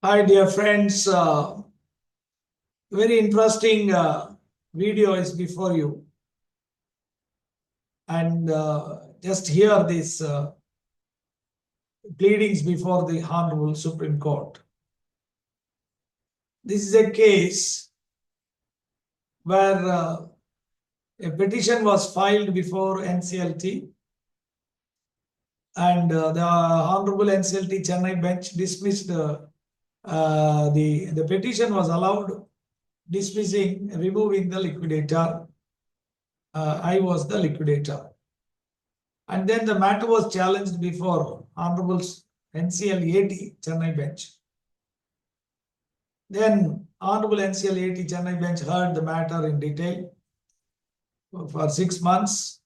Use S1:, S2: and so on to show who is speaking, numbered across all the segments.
S1: Hi, dear friends. Very interesting video is before you. And just hear these pleadings before the Honorable Supreme Court. This is a case where a petition was filed before NCLT, and the Honorable NCLT Chennai bench dismissed the petition was allowed, dismissing, removing the liquidator. I was the liquidator. And then the matter was challenged before Honorable NCLAT Chennai bench. Then Honorable NCLAT Chennai bench heard the matter in detail for 6 months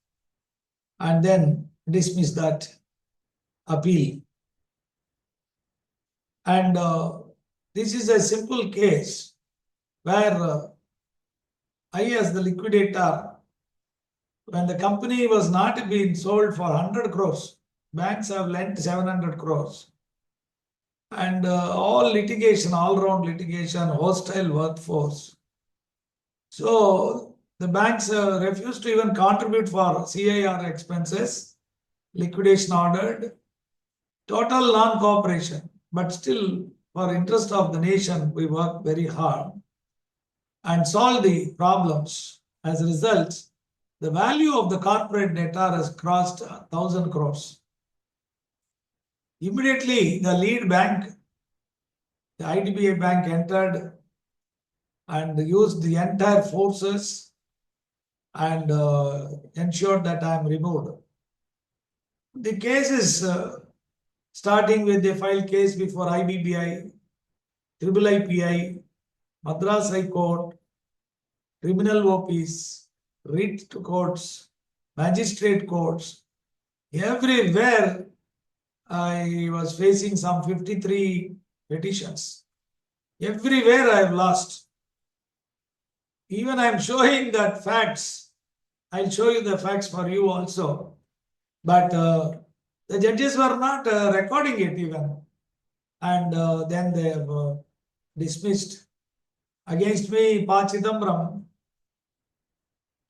S1: and then dismissed that appeal. And this is a simple case where I, as the liquidator, when the company was not being sold for 100 crores, banks have lent 700 crores. And all litigation, all round litigation, hostile workforce. So the banks refused to even contribute for CIR expenses, liquidation ordered, total non-cooperation. But still, for interest of the nation, we worked very hard and solved the problems. As a result, the value of the corporate debtor has crossed 1,000 crores. Immediately, the lead bank, the IBBI bank, entered and used the entire forces and ensured that I am removed. The case is starting with the file case before IBBI, IIIPI, Madras High Court, criminal OPs, writ courts, magistrate courts. Everywhere I was facing some 53 petitions. Everywhere I have lost. Even I am showing that facts. I'll show you the facts for you also. But the judges were not recording it even. And then they have dismissed. Against me, CHIDAMBARAM,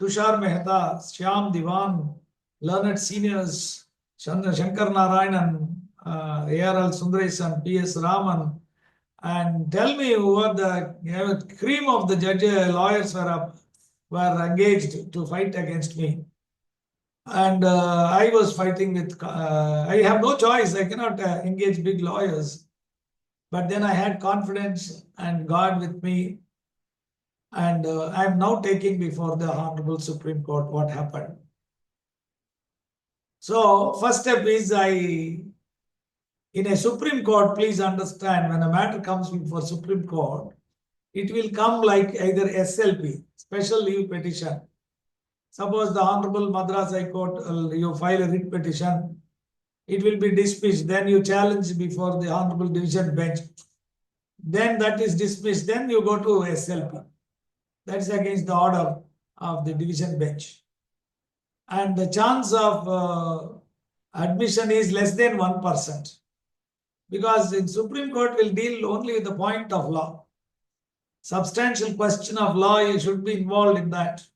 S1: TUSHAR, MEHTA, SHYAM, DIWAN, learned seniors, SHANKERNARAYANAN, ARL Sunderesanji, PS Raman, and tell me what the cream of the judge lawyers were engaged to fight against me. And I was fighting with, I have no choice, I cannot engage big lawyers. But then I had confidence and God with me. And I am now taking before the Honorable Supreme Court what happened. So first step is in a Supreme Court, please understand, when a matter comes before Supreme Court, it will come like either SLP, special leave petition. Suppose the Honorable Madras High Court, you file a writ petition, it will be dismissed. Then you challenge before the Honorable Division Bench. Then that is dismissed. Then you go to SLP. That is against the order of the Division Bench. And the chance of admission is less than 1%. Because in Supreme Court will deal only with the point of law. Substantial question of law should be involved in that.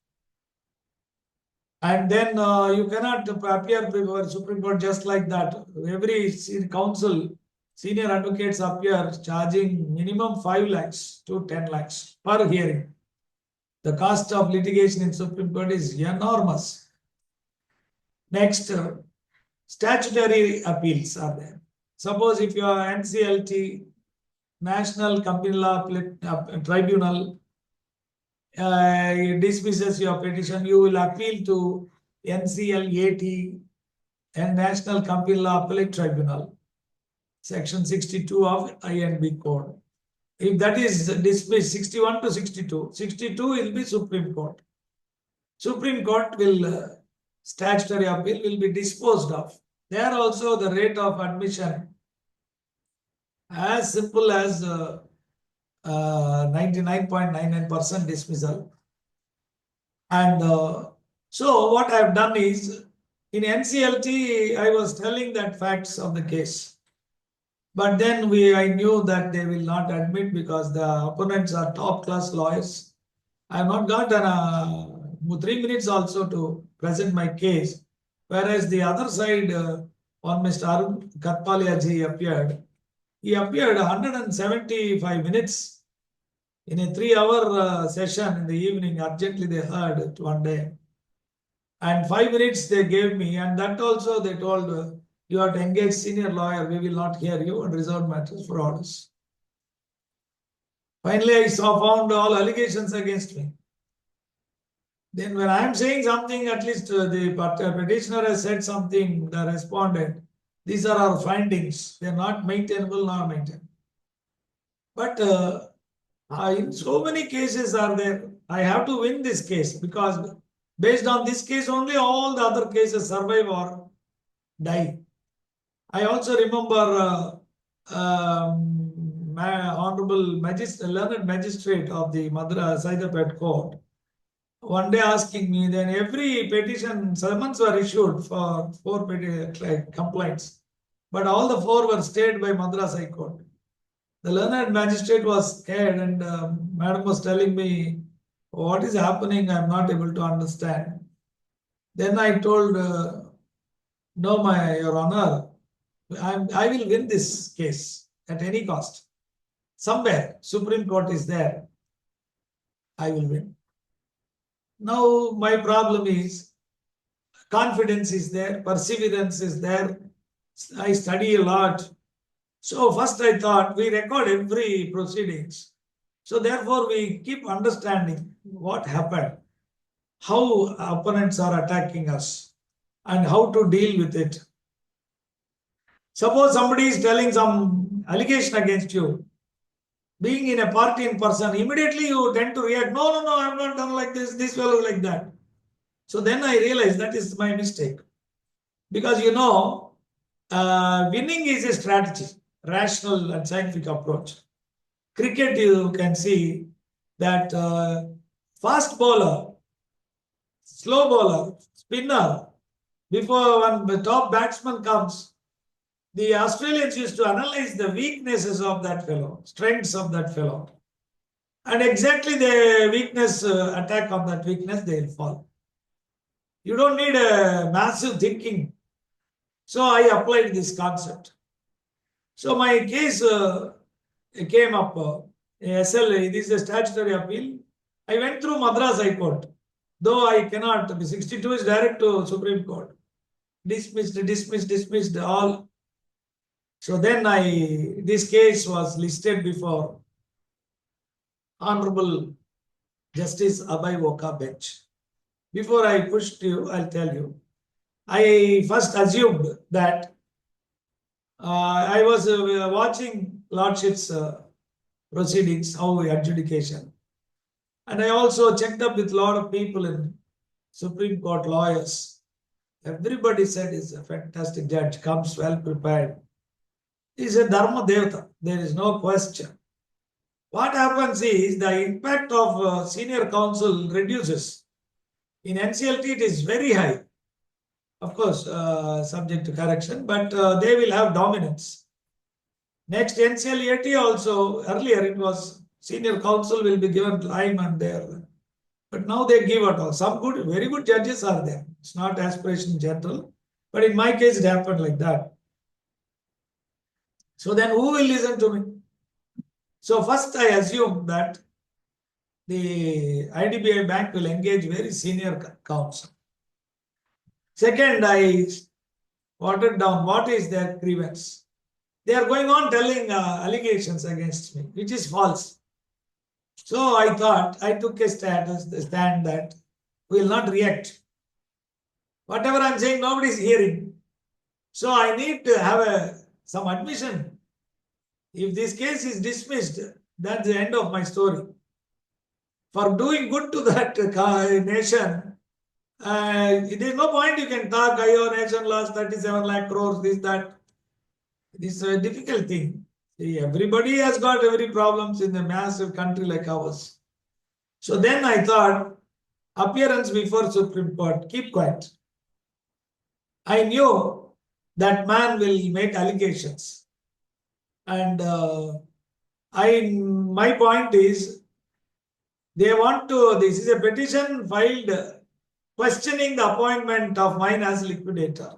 S1: And then you cannot appear before Supreme Court just like that. Every council, senior advocates appear charging minimum 5 lakhs to 10 lakhs per hearing. The cost of litigation in Supreme Court is enormous. Next, statutory appeals are there. Suppose if you are NCLT, National Company Law Tribunal, dismisses your petition, you will appeal to NCLAT and National Company Law Appellate Tribunal, Section 62 of INB Code. If that is dismissed, 61 to 62, 62 will be Supreme Court. Supreme Court will, statutory appeal will be disposed of. There also the rate of admission as simple as 99.99% dismissal. And so what I have done is, in NCLT, I was telling that facts of the case. But then I knew that they will not admit because the opponents are top class lawyers. I have not got 3 minutes also to present my case. Whereas the other side, one Mr. ARUNKATHPALIAJI appeared. He appeared 175 minutes in a 3-hour session in the evening. Urgently they heard it one day. And 5 minutes they gave me, and that also they told, you have to engage senior lawyer, we will not hear you and reserve matters for orders. Finally, I found all allegations against me. Then when I am saying something, at least the petitioner has said something, the respondent, these are our findings. They are not maintainable nor maintainable. But in so many cases are there, I have to win this case because based on this case only all the other cases survive or die. I also remember Honorable Learned Magistrate of the Madras Hyderabad Court one day asking me, then every petition summons were issued for 4 complaints, but all the 4 were stayed by Madras High Court. The learned magistrate was scared, and madam was telling me, what is happening? I am not able to understand. Then I told, no, Your Honor, I will win this case at any cost. Somewhere, Supreme Court is there. I will win. Now, my problem is confidence is there, perseverance is there. I study a lot. So first I thought we record every proceedings. So therefore we keep understanding what happened, how opponents are attacking us, and how to deal with it. Suppose somebody is telling some allegation against you. Being in a party in person, immediately you tend to react, no, I have not done like this fellow like that. So then I realized that is my mistake. Because winning is a strategy, rational and scientific approach. Cricket, you can see that fast bowler, slow bowler, spinner, before one the top batsman comes, the Australians used to analyze the weaknesses of that fellow, strengths of that fellow. And exactly the weakness, attack on that weakness, they will fall. You don't need a massive thinking. So I applied this concept. So my case came up, SLA, this is a statutory appeal. I went through Madras High Court. Though I cannot, 62 is direct to Supreme Court. Dismissed, all. So then this case was listed before Honorable Justice Abhay Woka bench. Before I push to you, I'll tell you. I first assumed that I was watching Lordship's proceedings, how adjudication. And I also checked up with a lot of people in Supreme Court lawyers. Everybody said he's a fantastic judge, comes well prepared. He's a Dharma Devata. There is no question. What happens is the impact of senior counsel reduces. In NCLT, it is very high. Of course, subject to correction, but they will have dominance. Next, NCLAT also, earlier it was senior counsel will be given time and there. But now they give it all. Some good, very good judges are there. It's not aspiration general. But in my case, it happened like that. So then who will listen to me? So first I assume that the IDBI bank will engage very senior counsel. Second, I watered down what is their grievance. They are going on telling allegations against me, which is false. So I thought, I took a stand that we will not react. Whatever I'm saying, nobody is hearing. So I need to have some admission. If this case is dismissed, that's the end of my story. For doing good to that nation, there is no point you can talk, your nation lost 37 lakh crores, this, that. This is a difficult thing. See, everybody has got every problems in a massive country like ours. So then I thought, appearance before Supreme Court, keep quiet. I knew that man will make allegations. And my point is, they want to, this is a petition filed questioning the appointment of mine as liquidator.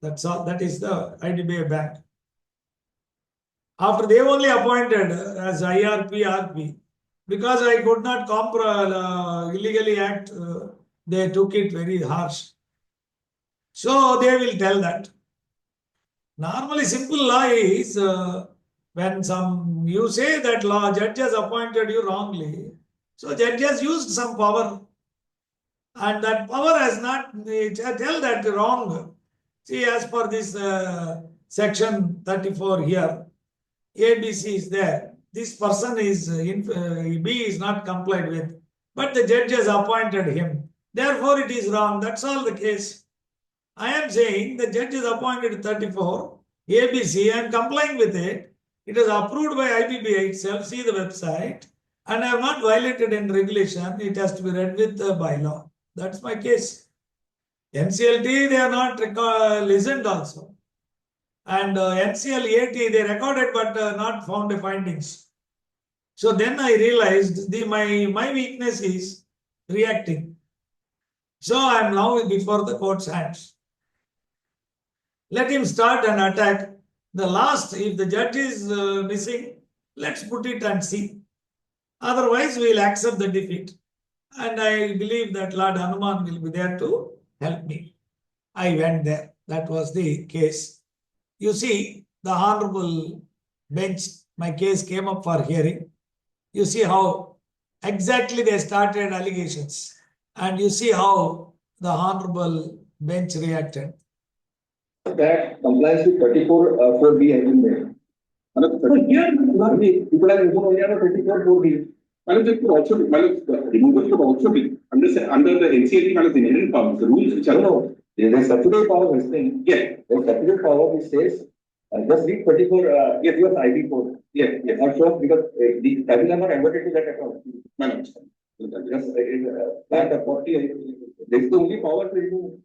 S1: That's all. That is the IDBI bank. After they only appointed as IRP, RP, because I could not illegally act, they took it very harsh. So they will tell that. Normally, simple law is when you say that law, judge has appointed you wrongly. So judge has used some power, and that power has not tell that wrong. See, as per this section 34 here, ABC is there. This person is B is not complied with, but the judge has appointed him. Therefore, it is wrong. That's all the case. I am saying the judge is appointed 34, ABC, I am complying with it. It is approved by IBBI itself, see the website, and I have not violated any regulation. It has to be read with the bylaw. That's my case. NCLT, they are not listened also. And NCLAT, they recorded but not found the findings. So then I realized my weakness is reacting. So I am now before the court's hands. Let him start an attack. The last, if the judge is missing, let's put it and see. Otherwise, we will accept the defeat. And I believe that Lord Hanuman will be there to help me. I went there. That was the case. You see, the Honorable bench, my case came up for hearing. You see how exactly they started allegations. And you see how the Honorable bench reacted.
S2: That compliance with 34 4B has been made. People have removed 34 4B. It could also be, removal could also be under the NCLT inherent powers, the rules which are. No, there is statutory power vesting. Yeah. There is statutory power which says, just read 34, yes, you have ID code. Yeah, yes. Not sure because the tribunal are adverted to that account. Just that 40, there is the only power to remove.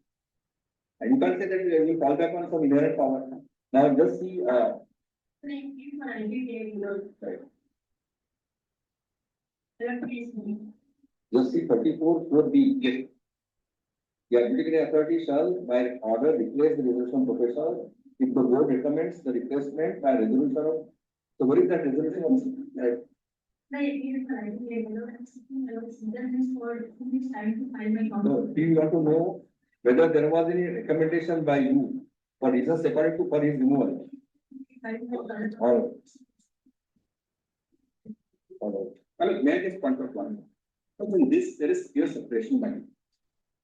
S2: And you can't say that you fall back on some inherent power. Now just see. Right. Just see 34 4B. Yes. The adjudicating authority shall, by order, replace the resolution professor if the board recommends the replacement by resolution of. So what is that resolution of? No, do you want to know whether there was any recommendation by you for reasons according to for his removal? Well, may I just point out one? In this, there is clear separation by you.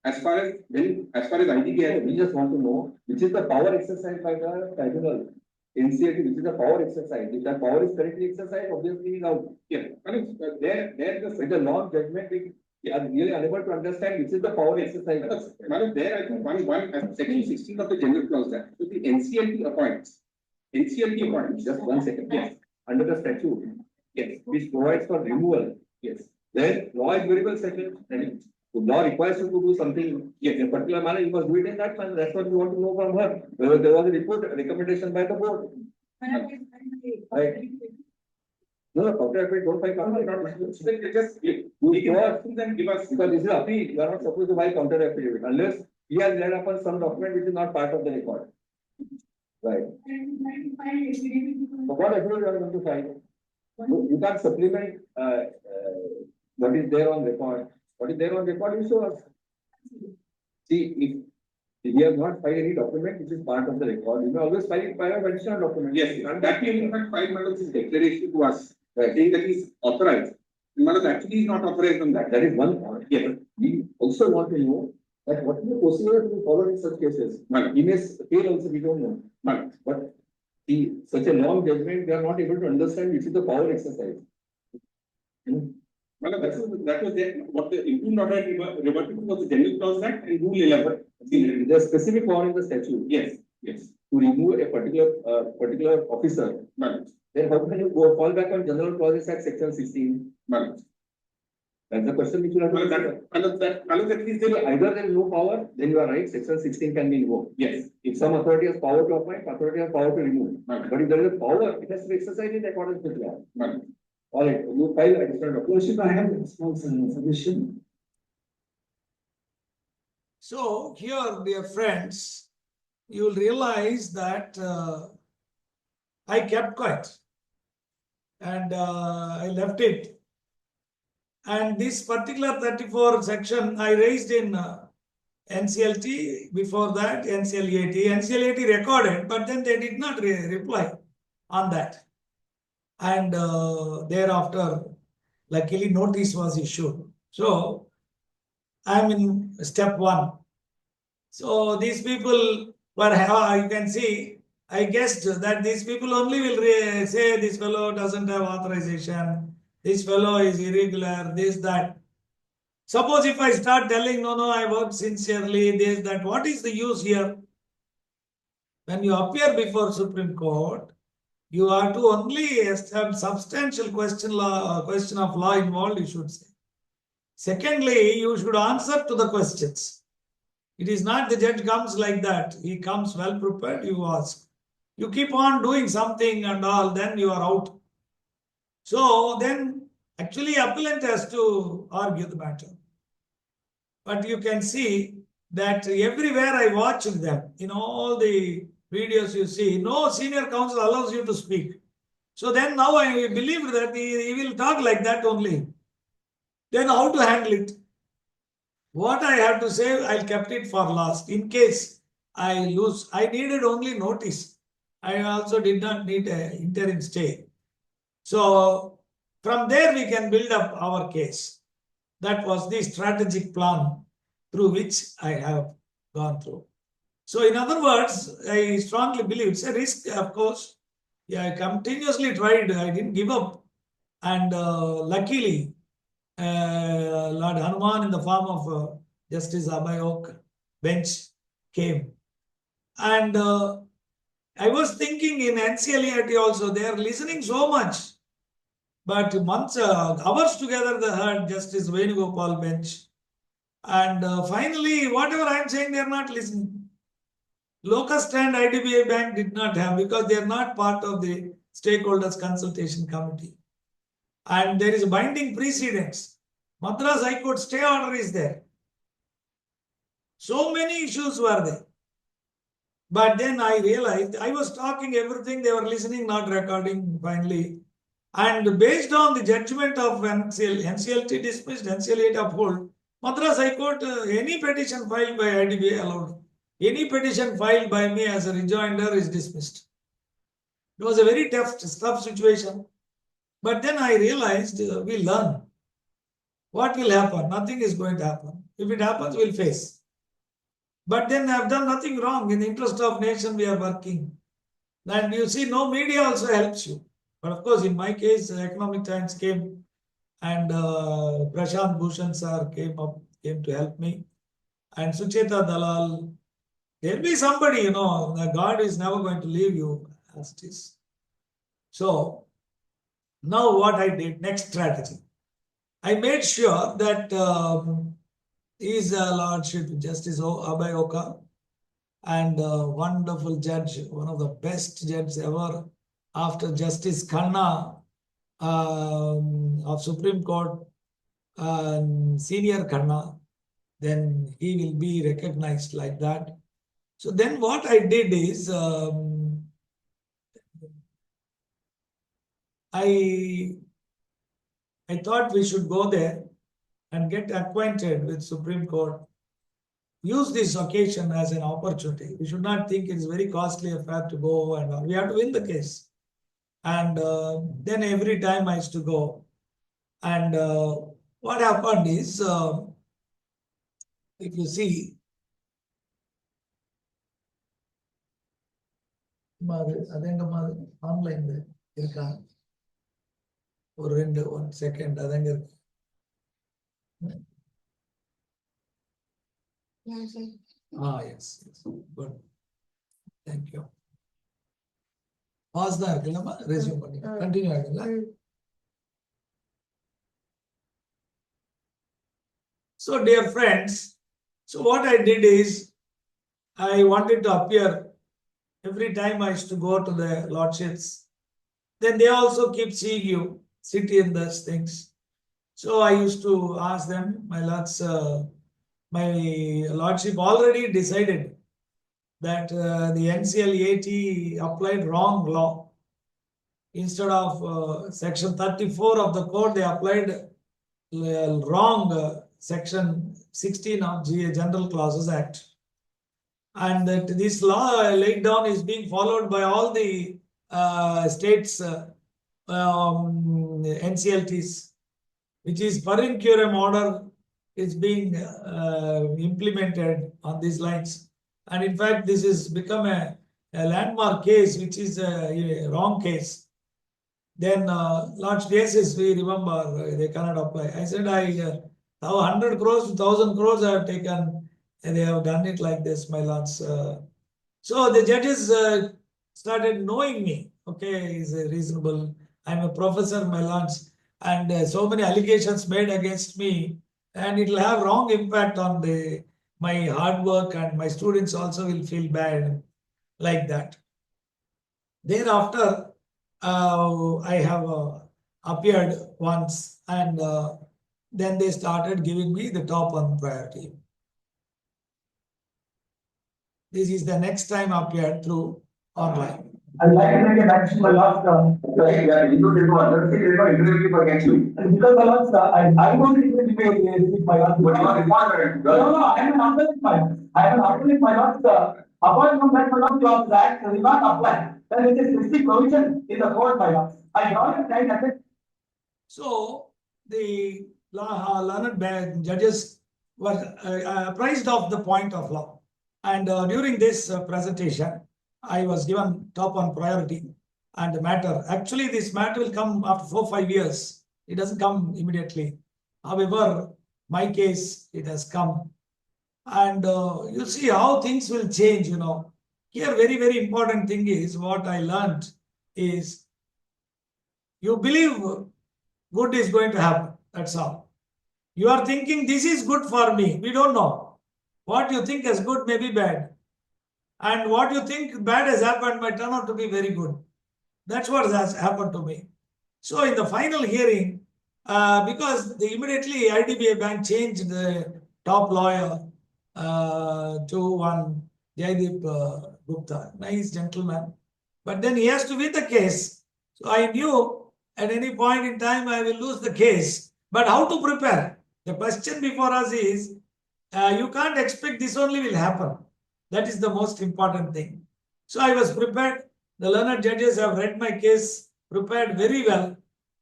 S2: As far as IDBI, we just want to know which is the power exercised by the tribunal. NCLT, which is the power exercise. If that power is correctly exercised, obviously now, yeah. With the long judgment, we are really unable to understand which is the power exercise. There, I think one section 16 of the general clause that so the NCLT appoints. Just 1 second. Yes. Under the statute, yes, which provides for removal. Yes. Then law is very well settled. The law requires you to do something in a particular manner, you must do it in that manner. That's what we want to know from her. Whether there was a report, a recommendation by the board. Right. No, counter affidavit, don't file counter affidavit. Just then give us, because this is appeal, you are not supposed to file counter affidavit unless he has read upon some document which is not part of the record. Right. So what affidavit you are going to file? You can't supplement what is there on record. What is there on record, you show us. See, if you have not filed any document which is part of the record, you may always file an additional document. Yes, and that will in fact file Madam's declaration to us, right, saying that he is authorized. Madam actually is not authorized on that. That is one point. Yes. We also want to know that what is the procedure to be followed in such cases. He may fail also, we don't know. But such a long judgment, they are not able to understand which is the power exercise. Well, that was there. What the improved order reverted to was the General Clause Act and Rule 11. The specific power in the statute. Yes, yes. To remove a particular officer. Then how can you fall back on General Clauses Act Section 16? That's the question which you have to answer. At least either there is no power, then you are right, section 16 can be invoked. Yes. If some authority has power to appoint, authority has power to remove. But if there is a power, it has to be exercised in accordance with law. All right, you file additional document.
S3: Worship, I have a small submission.
S1: So here, dear friends, you will realize that I kept quiet and I left it. And this particular 34 section I raised in NCLT, before that NCLAT. NCLAT recorded, but then they did not reply on that. And thereafter, luckily notice was issued. So I'm in step 1. So these people were, you can see, I guessed that these people only will say this fellow doesn't have authorization, this fellow is irregular, this, that. Suppose if I start telling, no, I worked sincerely, this, that, what is the use here? When you appear before Supreme Court, you are to only have substantial question of law involved, you should say. Secondly, you should answer to the questions. It is not the judge comes like that. He comes well prepared, you ask. You keep on doing something and all, then you are out. So then, actually, appellant has to argue the matter. But you can see that everywhere I watched them, in all the videos you see, no senior counsel allows you to speak. So then now I believe that he will talk like that only. Then how to handle it? What I have to say, I kept it for last. In case I lose, I needed only notice. I also did not need an interim stay. So from there we can build up our case. That was the strategic plan through which I have gone through. So in other words, I strongly believe it's a risk, of course. Yeah, I continuously tried. I didn't give up. And luckily, Lord Hanuman in the form of Justice ABHAY bench came. And I was thinking in NCLT also, they are listening so much. But months, hours together they heard Justice Venugopal bench. And finally, whatever I am saying, they are not listening. Locust and IBBI Bank did not have, because they are not part of the stakeholders consultation committee. And there is binding precedents. Madras High Court stay order is there. So many issues were there. But then I realized, I was talking everything, they were listening, not recording finally. And based on the judgment of NCLT dismissed, NCLT uphold, Madras High Court, any petition filed by IDBI allowed. Any petition filed by me as a rejoinder is dismissed. It was a very tough situation. But then I realized we learn. What will happen? Nothing is going to happen. If it happens, we'll face. But then I have done nothing wrong. In the interest of nation, we are working. And you see, no media also helps you. But of course, in my case, Economic Times came and Prashant Bhushan sir came to help me. And Sucheta Dalal. There will be somebody, God is never going to leave you as it is. So, now what I did, next strategy. I made sure that His Lordship Justice ABHAY and wonderful judge, one of the best judges ever after Justice Khanna of Supreme Court, Senior Khanna, then he will be recognized like that. So then what I did is, I thought we should go there and get acquainted with Supreme Court. Use this occasion as an opportunity. We should not think it's very costly affair to go, and we have to win the case. And then every time I used to go. And what happened is, if you see, online one second,
S4: Yes, sir.
S1: yes, good. Thank you. Pause the resume. Continue. So, dear friends, so what I did is I wanted to appear every time I used to go to the lordships. Then they also keep seeing you sit in those things. So I used to ask them, my lords, my lordship already decided that the NCLAT applied wrong law. Instead of section 34 of the code, they applied wrong section 16 of General Clauses Act. And that this law laid down is being followed by all the states NCLTs, which is per incurem order is being implemented on these lines. And in fact, this has become a landmark case, which is a wrong case. Then large cases, we remember, they cannot apply. I said, I have 100 crores to 1,000 crores I have taken, and they have done it like this, my lords. So the judges started knowing me. Okay, he's reasonable. I'm a professor, my lords, and so many allegations made against me, and it will have wrong impact on my hard work, and my students also will feel bad like that. Thereafter, I have appeared once, and then they started giving me the top on priority. This is the next time I appeared through online.
S3: I'd like to make a mention my last because my last I want to repeat my last. No, I am an alternate my last apart from that my last clause that will not apply. Then it is specific provision in the code my last. I draw a line at it.
S1: So the learned judges were apprised of the point of law. And during this presentation, I was given top on priority and the matter. Actually, this matter will come after 4 or 5 years. It doesn't come immediately. However, my case, it has come. And you see how things will change, you know. Here, very, very important thing is what I learned is you believe good is going to happen. That's all. You are thinking this is good for me. We don't know. What you think is good may be bad. And what you think bad has happened might turn out to be very good. That's what has happened to me. So in the final hearing, because immediately IDBI Bank changed the top lawyer to one Jaideep Gupta, nice gentleman. But then he has to win the case. So I knew at any point in time I will lose the case. But how to prepare? The question before us is, you can't expect this only will happen. That is the most important thing. So I was prepared. The learned judges have read my case, prepared very well.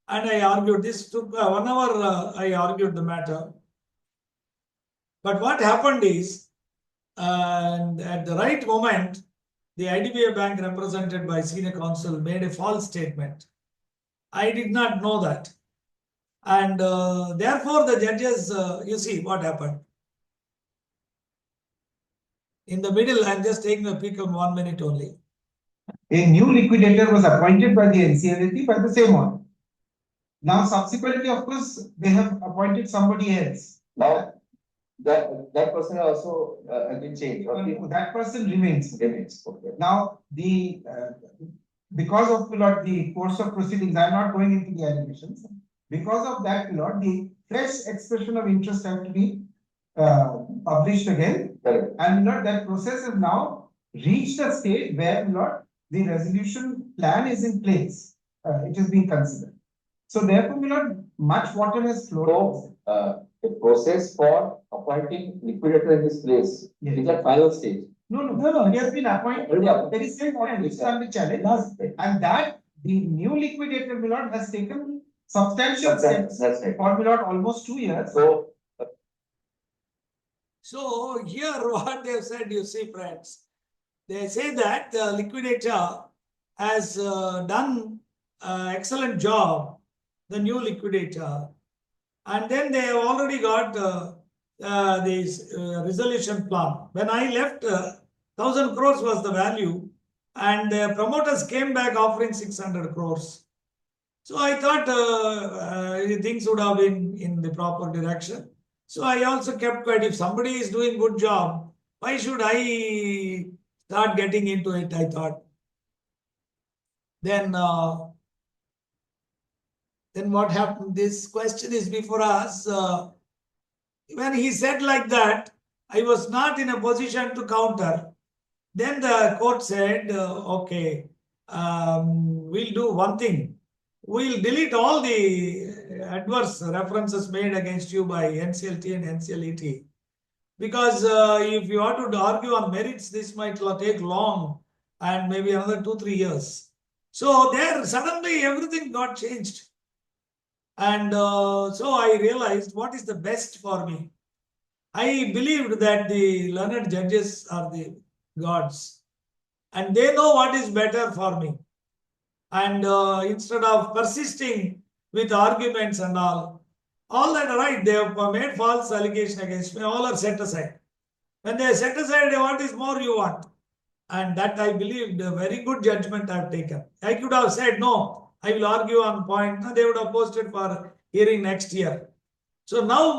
S1: And I argued. This took 1 hour, I argued the matter. But what happened is, at the right moment, the IDBI Bank represented by senior counsel made a false statement. I did not know that. And therefore, the judges, you see what happened. In the middle, I'm just taking a peek of 1 minute only.
S4: A new liquidator was appointed by the NCLT by the same one. Now, subsequently, of course, they have appointed somebody else.
S5: Now, that person also has been changed.
S4: That person remains.
S5: Okay.
S4: Now, because of the course of proceedings, I'm not going into the allegations. Because of that, the fresh expression of interest have to be published again.
S5: Correct.
S4: And that process has now reached a state where the resolution plan is in place. It is being considered. So therefore, much water has flowed.
S5: So, the process for appointing liquidator in this place is at final stage.
S4: No. He has been appointed.
S5: Already appointed.
S4: There is still one which is under challenge. And that the new liquidator has taken substantial steps
S5: That's right.
S4: for almost 2 years.
S1: So here what they have said, you see friends, they say that the liquidator has done excellent job, the new liquidator, and then they have already got this resolution plan. When I left, 1,000 crores was the value, and the promoters came back offering 600 crores. So I thought things would have been in the proper direction. So I also kept quiet. If somebody is doing good job, why should I start getting into it? I thought. Then what happened? This question is before us. When he said like that, I was not in a position to counter. Then the court said, okay, we'll do one thing. We'll delete all the adverse references made against you by NCLT and NCLET. Because if you are to argue on merits, this might take long and maybe another 2-3 years. So there suddenly everything got changed. And so I realized what is the best for me. I believed that the learned judges are the gods and they know what is better for me. And instead of persisting with arguments and all that right, they have made false allegation against me, all are set aside. When they are set aside, what is more you want? And that I believed a very good judgment I have taken. I could have said, no, I will argue on point. They would have posted for hearing next year. So now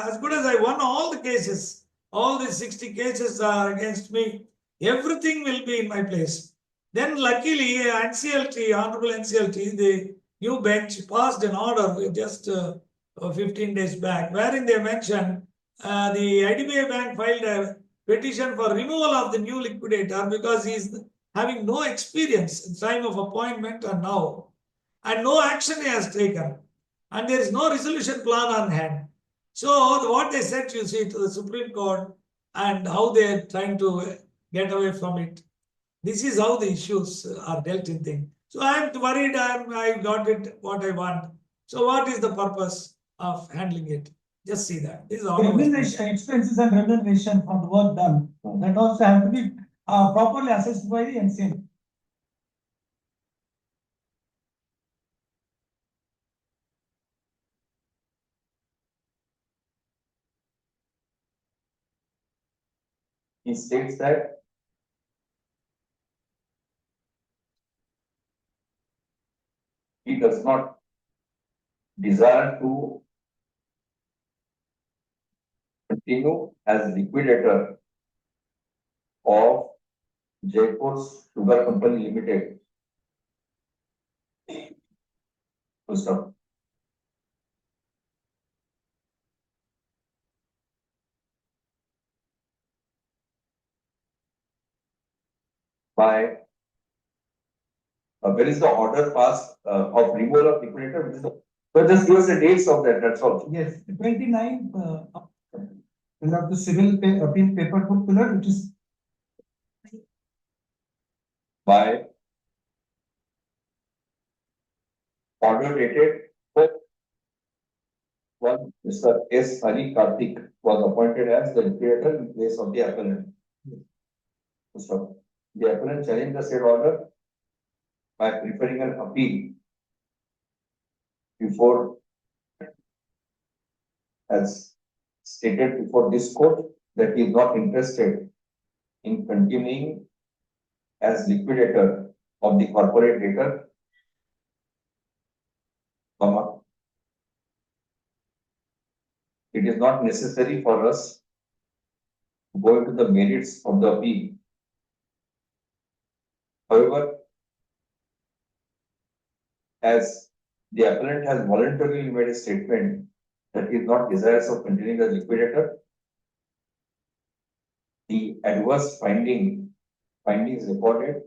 S1: as good as I won all the cases, all the 60 cases are against me, everything will be in my place. Then luckily NCLT, Honorable NCLT, the new bench passed an order just 15 days back, wherein they mentioned the IBBI bank filed a petition for removal of the new liquidator because he is having no experience in time of appointment and now, and no action he has taken. And there is no resolution plan on hand. So what they said, you see, to the Supreme Court and how they are trying to get away from it. This is how the issues are dealt in things. So I am worried I got it what I want. So what is the purpose of handling it? Just see that. This is all.
S3: Remuneration, expenses and remuneration for the work done, that also have to be properly assessed by the NCLT.
S5: He states that he does not desire to continue as liquidator of Jaipur's Sugar Company Limited. Full stop. By where is the order passed of removal of liquidator? Which is the, but just give us the dates of that. That's all.
S3: Yes, 29th, we have the civil appeal paper put pillar, which is
S5: By order dated 1, Mr. S. Hari Karthik was appointed as the liquidator in place of the appellant. So, the appellant challenged the said order by preferring an appeal before, as stated before this court, that he is not interested in continuing as liquidator of the corporate debtor, comma, it is not necessary for us to go into the merits of the appeal. However, as the appellant has voluntarily made a statement that he is not desirous of continuing as liquidator, the adverse findings recorded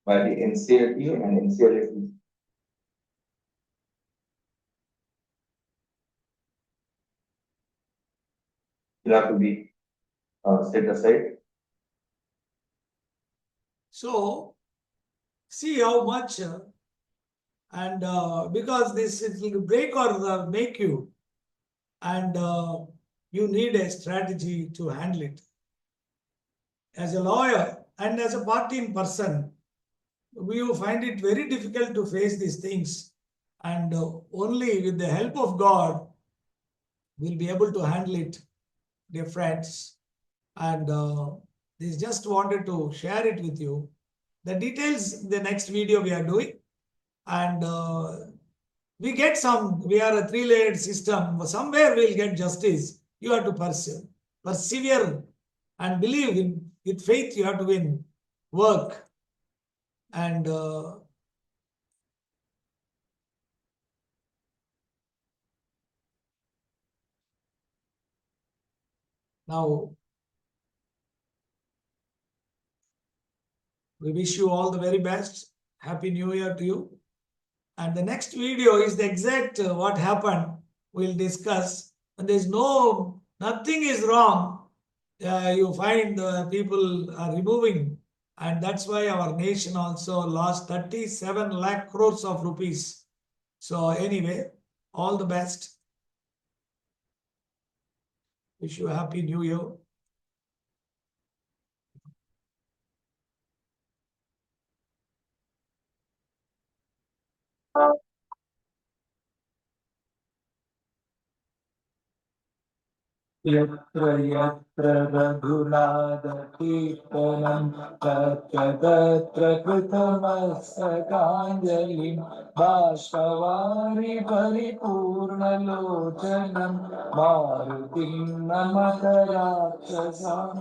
S5: by the NCLT and NCLAT will have to be set aside.
S1: So see how much and because this it will break or make you, and you need a strategy to handle it. As a lawyer and as a party in person, we will find it very difficult to face these things, and only with the help of God we'll be able to handle it, dear friends. And this just wanted to share it with you. The details, the next video we are doing, and we get some, we are a three-layered system. Somewhere we'll get justice. You have to persevere and believe in, with faith you have to win, work. And now we wish you all the very best. Happy New Year to you. And the next video is the exact what happened. We'll discuss. And there's nothing is wrong. You find people are removing. And that's why our nation also lost 37 lakh crores of rupees. So anyway, all the best. Wish you a happy New Year.
S3: यत्र यत्र रघुनाथकीर्तनं तत्र तत्र कृतमस्तकाञ्जलिं बाष्पवारि परिपूर्णलोचनं मारुतिं नमत राक्षसान्तकम्